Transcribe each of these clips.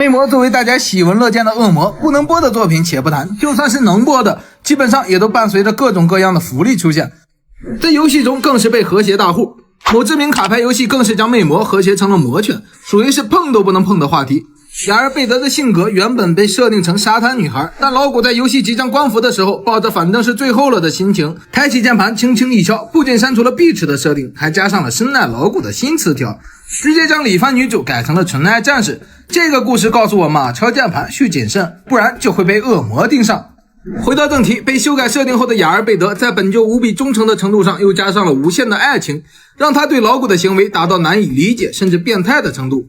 魅魔作为大家喜闻乐见的恶魔，不能播的作品且不谈，就算是能播的，基本上也都伴随着各种各样的福利出现。在游戏中更是被和谐大户，某知名卡牌游戏更是将魅魔和谐成了魔犬，属于是碰都不能碰的话题。雅尔贝德的性格原本被设定成沙滩女孩，但老古在游戏即将光伏的时候，抱着反正是最后了的心情，抬起键盘轻轻一敲，不仅删除了碧池的设定，还加上了深爱老古的新词条，直接将李帆女主改成了纯爱战士。这个故事告诉我们，敲键盘需谨慎，不然就会被恶魔盯上。回到正题，被修改设定后的雅尔贝德在本就无比忠诚的程度上又加上了无限的爱情，让他对老古的行为达到难以理解甚至变态的程度。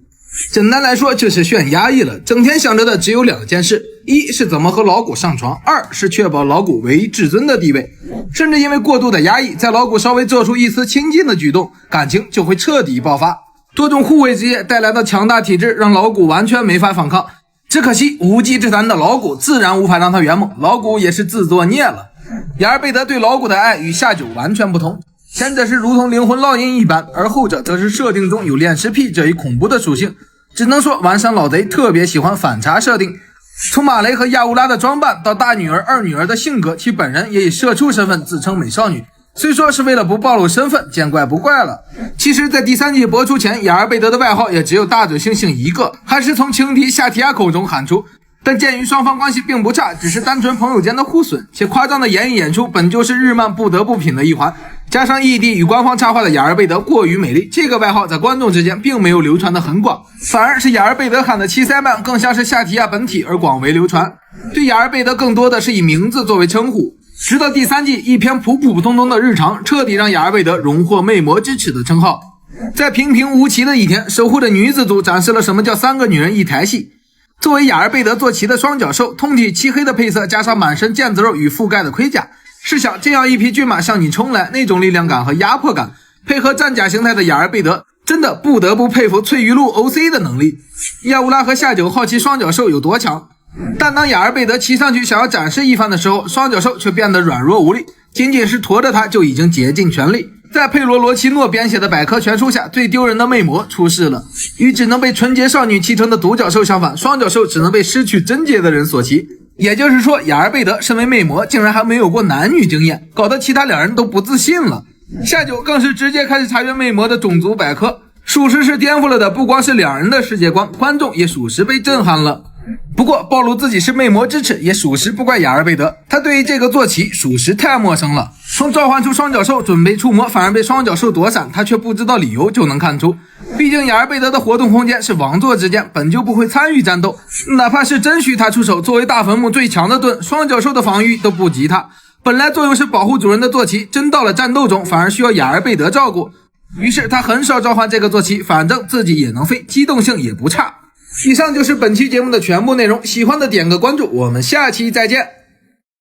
简单来说就是炫压抑了，整天想着的只有两件事，一是怎么和老古上床，二是确保老古唯一至尊的地位。甚至因为过度的压抑，在老古稍微做出一丝亲近的举动，感情就会彻底爆发。多种护卫之夜带来的强大体质让老古完全没法反抗，只可惜无稽之谈的老古自然无法让他圆梦，老古也是自作孽了。雅尔贝德对老古的爱与下酒完全不同，前者是如同灵魂烙印一般，而后者则是设定中有恋尸癖这一恐怖的属性。只能说玩山老贼特别喜欢反差设定，从马雷和亚乌拉的装扮到大女儿二女儿的性格，其本人也以社畜身份自称美少女，虽说是为了不暴露身份，见怪不怪了。其实在第三季播出前，雅尔贝德的外号也只有大嘴猩猩一个，还是从情敌夏提亚口中喊出，但鉴于双方关系并不差，只是单纯朋友间的互损，且夸张的言语演出本就是日漫不得不品的一环，加上异地与官方插画的雅尔贝德过于美丽，这个外号在观众之间并没有流传的很广，反而是雅尔贝德喊的七塞曼更像是夏提亚本体而广为流传，对雅尔贝德更多的是以名字作为称呼。直到第三季，一篇普普通通的日常彻底让雅尔贝德荣获魅魔之耻的称号。在平平无奇的一天，守护的女子组展示了什么叫三个女人一台戏。作为雅尔贝德坐骑的双角兽，通体漆黑的配色加上满身腱子肉与覆盖的盔甲，试想这样一匹骏马向你冲来，那种力量感和压迫感，配合战甲形态的雅尔贝德，真的不得不佩服翠玉露 OC 的能力。亚乌拉和夏九好奇双角兽有多强，但当雅尔贝德骑上去想要展示一番的时候，双角兽却变得软弱无力，仅仅是驮着它就已经竭尽全力。在佩罗罗奇诺编写的百科全书下，最丢人的魅魔出世了。与只能被纯洁少女骑乘的独角兽相反，双角兽只能被失去贞洁的人所骑。也就是说，雅尔贝德身为魅魔竟然还没有过男女经验，搞得其他两人都不自信了。夏九更是直接开始查阅魅魔的种族百科，属实是颠覆了的不光是两人的世界观，观众也属实被震撼了。不过暴露自己是魅魔之耻也属实不怪雅尔贝德，他对于这个坐骑属实太陌生了，从召唤出双角兽准备触摸反而被双角兽躲闪，他却不知道理由就能看出，毕竟雅尔贝德的活动空间是王座之间，本就不会参与战斗，哪怕是真需他出手，作为大坟墓最强的盾，双角兽的防御都不及他，本来作用是保护主人的坐骑，真到了战斗中反而需要雅尔贝德照顾，于是他很少召唤这个坐骑，反正自己也能飞，机动性也不差。以上就是本期节目的全部内容，喜欢的点个关注，我们下期再见。